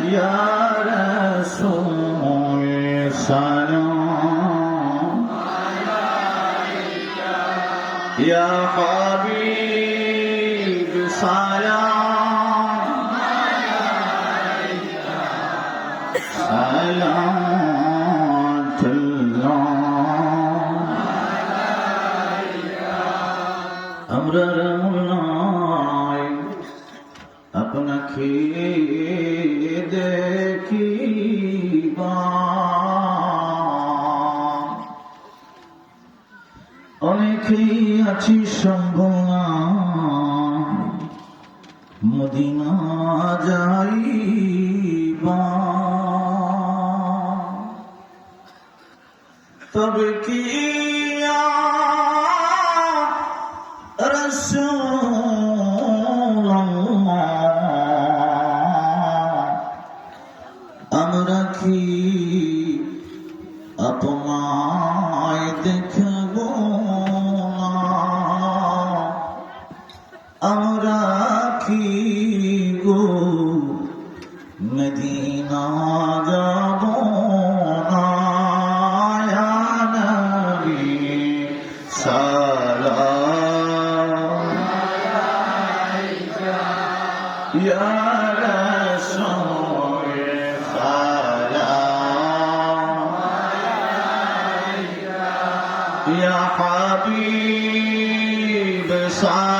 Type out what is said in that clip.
يا رسول سلام يا حبيب سلام صلاة الله আমরা রমনায় আপনাকে দেখিবা অনেকেই আছি সম্ভব না মদিনা যাইবা তবে কি আমরা কি আপনায় দেখব না আমরা কি গো মদিনা যাব না ইয়া নবী সালাম আলাইকা ইয়া রাসূল সালাম আলাইকা ইয়া হাবিব সালাম